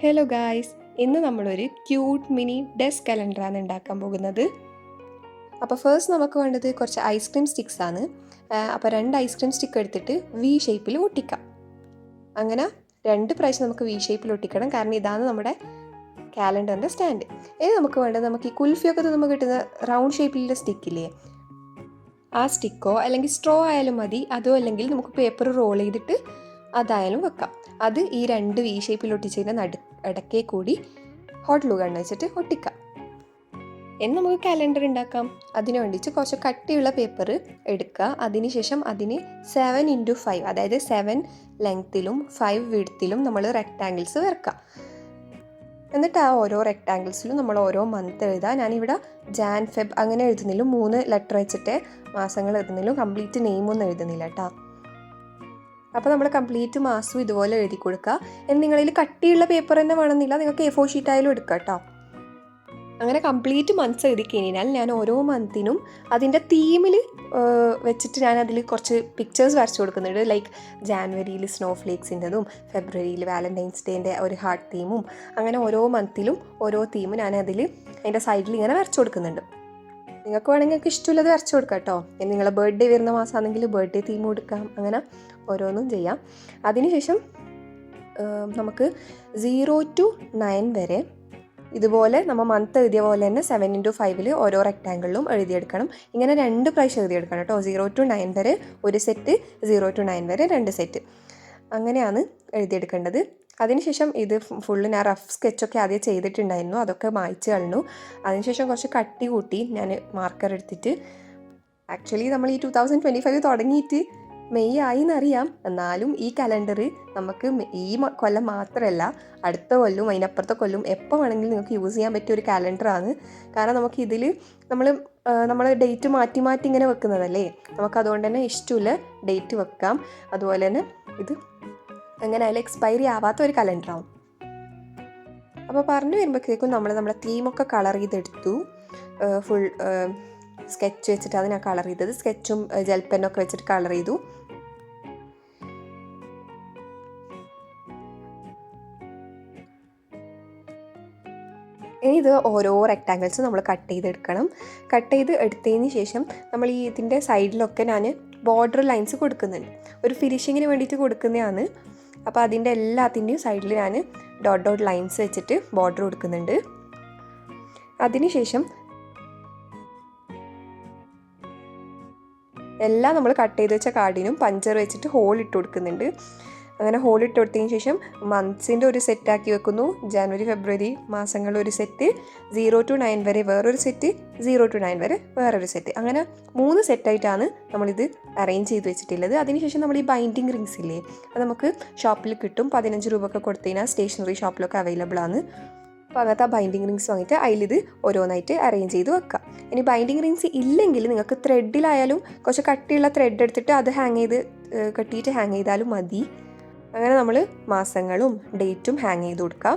Hello guys, ഇന്ന് നമ്മളൊരു cute mini desk കലണ്ടറാണ് ഉണ്ടാക്കാൻ പോകുന്നത്. അപ്പോൾ ഫസ്റ്റ് നമുക്ക് വേണ്ടത് കുറച്ച് ഐസ്ക്രീം സ്റ്റിക്സ് ആണ്. അപ്പോൾ 2 ഐസ്ക്രീം സ്റ്റിക്ക് എടുത്തിട്ട് വി ഷേപ്പിൽ ഒട്ടിക്കാം. അങ്ങനെ 2 പ്രാവശ്യം നമുക്ക് വി ഷേപ്പിൽ ഒട്ടിക്കണം, കാരണം ഇതാണ് നമ്മുടെ കാലണ്ടറിൻ്റെ സ്റ്റാൻഡ്. ഇനി നമുക്ക് വേണ്ടത്, നമുക്ക് ഈ കുൽഫിയൊക്കെ നമുക്ക് കിട്ടുന്ന റൗണ്ട് ഷേപ്പിലുള്ള സ്റ്റിക്കില്ലേ, ആ സ്റ്റിക്കോ അല്ലെങ്കിൽ സ്ട്രോ ആയാലും മതി. അതോ അല്ലെങ്കിൽ നമുക്ക് പേപ്പർ റോൾ ചെയ്തിട്ട് അതായാലും വെക്കാം. അത് ഈ 2 വി ഷേപ്പിൽ ഒട്ടിച്ചതിൻ്റെ ഇടയ്ക്കേ കൂടി ഹോട്ട് ഗ്ലൂ ഗൺ വെച്ചിട്ട് ഒട്ടിക്കാം. എന്ന് നമുക്ക് കാലണ്ടർ ഉണ്ടാക്കാം. അതിന് വേണ്ടിയിട്ട് കുറച്ച് കട്ടിയുള്ള പേപ്പർ എടുക്കുക. അതിനുശേഷം അതിന് 7x5, അതായത് 7 ലെങ്ത്തിലും 5 വിഡ്ത്തിലും നമ്മൾ റെക്റ്റാങ്കിൾസ് വരക്കാം. എന്നിട്ട് ആ ഓരോ റെക്റ്റാങ്കിൾസിലും നമ്മൾ ഓരോ മന്ത് എഴുതുക. ഞാനിവിടെ ജാൻ ഫെബ് അങ്ങനെ എഴുതുന്നില്ല, 3 ലെറ്റർ വെച്ചിട്ട് മാസങ്ങൾ എഴുതുന്നില്ല, കംപ്ലീറ്റ് നെയിമൊന്നും എഴുതുന്നില്ല കേട്ടോ. അപ്പോൾ നമ്മൾ കംപ്ലീറ്റ് മാസവും ഇതുപോലെ എഴുതി കൊടുക്കുക. നിങ്ങളിൽ കട്ടിയുള്ള പേപ്പർ തന്നെ വേണമെന്നില്ല, നിങ്ങൾക്ക് A4 ഷീറ്റ് ആയാലും എടുക്കുക കേട്ടോ. അങ്ങനെ കംപ്ലീറ്റ് മന്ത്സ് എഴുതി കഴിഞ്ഞാൽ ഞാൻ ഓരോ മന്തിനും അതിൻ്റെ തീമിൽ വെച്ചിട്ട് ഞാൻ അതിൽ കുറച്ച് പിക്ചേഴ്സ് വരച്ചു കൊടുക്കുന്നുണ്ട്. ലൈക്ക് ജാനുവരിയിൽ സ്നോ ഫ്ലേക്സിൻ്റെതും, ഫെബ്രുവരിയിൽ വാലൻറ്റൈൻസ് ഡേൻ്റെ ഒരു ഹാർട്ട് തീമും, അങ്ങനെ ഓരോ മന്തിലും ഓരോ തീമും ഞാൻ അതിൻ്റെ സൈഡിൽ ഇങ്ങനെ വരച്ചു കൊടുക്കുന്നുണ്ട്. നിങ്ങൾക്ക് വേണമെങ്കിൽ നിങ്ങൾക്ക് ഇഷ്ടമുള്ളത് വരച്ചു കൊടുക്കാം കേട്ടോ. നിങ്ങളെ ബർത്ത്ഡേ വരുന്ന മാസമാണെങ്കിൽ ബർത്ത്ഡേ തീം കൊടുക്കാം. അങ്ങനെ ഓരോന്നും ചെയ്യാം. അതിനുശേഷം നമുക്ക് 0 to 9 വരെ ഇതുപോലെ നമ്മൾ മന്ത് എഴുതിയ പോലെ തന്നെ 7x5 ഓരോ റെക്റ്റാങ്കിളിലും എഴുതിയെടുക്കണം. ഇങ്ങനെ 2 പ്രാവശ്യം എഴുതിയെടുക്കണം കേട്ടോ. 0 to 9 വരെ ഒരു സെറ്റ്, 0 to 9 വരെ 2 സെറ്റ്, അങ്ങനെയാണ് എഴുതിയെടുക്കേണ്ടത്. അതിനുശേഷം ഇത് ഫുള്ള് ഞാൻ റഫ് സ്കെച്ചൊക്കെ ആദ്യം ചെയ്തിട്ടുണ്ടായിരുന്നു, അതൊക്കെ മായ്ച്ച് കളഞ്ഞു. അതിനുശേഷം കുറച്ച് കട്ടി കൂട്ടി ഞാൻ മാർക്കർ എടുത്തിട്ട്, ആക്ച്വലി നമ്മൾ ഈ 2025 തുടങ്ങിയിട്ട് മെയ് ആയി എന്നറിയാം, എന്നാലും ഈ കലണ്ടർ നമുക്ക് ഈ കൊല്ലം മാത്രമല്ല അടുത്ത കൊല്ലം അതിനപ്പുറത്തെ കൊല്ലം എപ്പോൾ വേണമെങ്കിലും നിങ്ങൾക്ക് യൂസ് ചെയ്യാൻ പറ്റിയ ഒരു കലണ്ടറാണ്. കാരണം നമുക്ക് ഇതിൽ നമ്മൾ ഡേറ്റ് മാറ്റി മാറ്റി ഇങ്ങനെ വെക്കുന്നതല്ലേ, നമുക്കതുകൊണ്ട് തന്നെ ഇഷ്ടമില്ല ഡേറ്റ് വെക്കാം. അതുപോലെ തന്നെ ഇത് അങ്ങനെ അതിൽ എക്സ്പയറി ആവാത്ത ഒരു കലണ്ടറാവും. അപ്പോൾ പറഞ്ഞു വരുമ്പോഴത്തേക്കും നമ്മുടെ തീമൊക്കെ കളർ ചെയ്തെടുത്തു. ഫുൾ സ്കെച്ച് വെച്ചിട്ട് അതിനാ കളർ ചെയ്തത്. സ്കെച്ചും ജെൽ പെന്നൊക്കെ വെച്ചിട്ട് കളർ ചെയ്തു. ഇനി ഇത് ഓരോ റെക്റ്റാങ്കിൾസ് നമ്മൾ കട്ട് ചെയ്തെടുക്കണം. കട്ട് ചെയ്ത് എടുത്തതിന് ശേഷം നമ്മൾ ഈ ഇതിൻ്റെ സൈഡിലൊക്കെ ഞാൻ ബോർഡർ ലൈൻസ് കൊടുക്കുന്നുണ്ട്, ഒരു ഫിനിഷിങ്ങിന് വേണ്ടിയിട്ട് കൊടുക്കുന്നതാണ്. അപ്പോൾ അതിൻ്റെ എല്ലാത്തിൻ്റെയും സൈഡിൽ ഞാൻ ഡോട്ട് ലൈൻസ് വെച്ചിട്ട് ബോർഡർ കൊടുക്കുന്നുണ്ട്. അതിനുശേഷം എല്ലാം നമ്മൾ കട്ട് ചെയ്ത് വെച്ച കാർഡിനും പഞ്ചർ വെച്ചിട്ട് ഹോൾ ഇട്ട് കൊടുക്കുന്നുണ്ട്. അങ്ങനെ ഹോൾ ഇട്ട് കൊടുത്തതിന് ശേഷം മന്ത്സിൻ്റെ ഒരു സെറ്റാക്കി വെക്കുന്നു. ജാനുവരി ഫെബ്രുവരി മാസങ്ങൾ ഒരു സെറ്റ്, 0 to 9 വരെ വേറൊരു സെറ്റ്, 0 to 9 വരെ വേറൊരു സെറ്റ്, അങ്ങനെ 3 സെറ്റായിട്ടാണ് നമ്മളിത് അറേഞ്ച് ചെയ്ത് വെച്ചിട്ടുള്ളത്. അതിനുശേഷം നമ്മൾ ഈ ബൈൻഡിങ് റിങ്സ് ഇല്ലേ, അത് നമുക്ക് ഷോപ്പിൽ കിട്ടും. 15 രൂപയൊക്കെ കൊടുത്തു കഴിഞ്ഞാൽ സ്റ്റേഷനറി ഷോപ്പിലൊക്കെ അവൈലബിൾ ആണ്. അപ്പോൾ അങ്ങനത്തെ ബൈൻഡിങ് റിങ്സ് വാങ്ങിയിട്ട് അതിലിത് ഓരോന്നായിട്ട് അറേഞ്ച് ചെയ്ത് വെക്കാം. ഇനി ബൈൻഡിങ് റിങ്സ് ഇല്ലെങ്കിൽ നിങ്ങൾക്ക് ത്രെഡിലായാലും കുറച്ച് കട്ടിയുള്ള ത്രെഡ് എടുത്തിട്ട് അത് കെട്ടിയിട്ട് ഹാങ് ചെയ്താലും മതി. അങ്ങനെ നമ്മൾ മാസങ്ങളും ഡേറ്റും ഹാങ് ചെയ്ത് കൊടുക്കാം.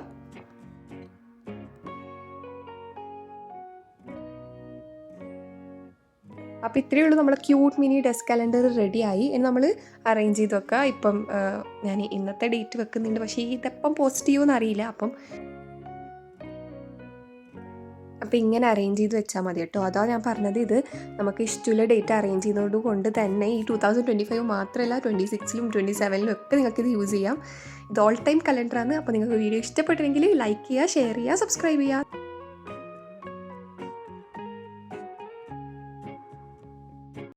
അപ്പോൾ ഇത്രയേ ഉള്ളൂ, നമ്മൾ ക്യൂട്ട് മിനി ഡെസ്ക് കലണ്ടർ റെഡിയായി. ഇനി നമ്മൾ അറേഞ്ച് ചെയ്ത് വെക്കാം. ഇപ്പം ഞാൻ ഇന്നത്തെ ഡേറ്റ് വെക്കുന്നുണ്ട്, പക്ഷേ ഇതെപ്പം പോസ്റ്റ് ചെയ്യുമെന്ന് അറിയില്ല. അപ്പം ഇങ്ങനെ അറേഞ്ച് ചെയ്ത് വെച്ചാൽ മതി കേട്ടോ. അതാണ് ഞാൻ പറഞ്ഞത്, ഇത് നമുക്ക് ഇഷ്ടമുള്ള ഡേറ്റ് അറേഞ്ച് ചെയ്യുന്നത് കൊണ്ട് തന്നെ ഈ 2025 മാത്രമല്ല 26ലും 27ലും ഒക്കെ നിങ്ങൾക്കിത് യൂസ് ചെയ്യാം. ഇത് ഓൾ ടൈം കലണ്ടറാണ്. അപ്പോൾ നിങ്ങൾക്ക് വീഡിയോ ഇഷ്ടപ്പെട്ടെങ്കിൽ ലൈക്ക് ചെയ്യുക, ഷെയർ ചെയ്യുക, സബ്സ്ക്രൈബ് ചെയ്യുക.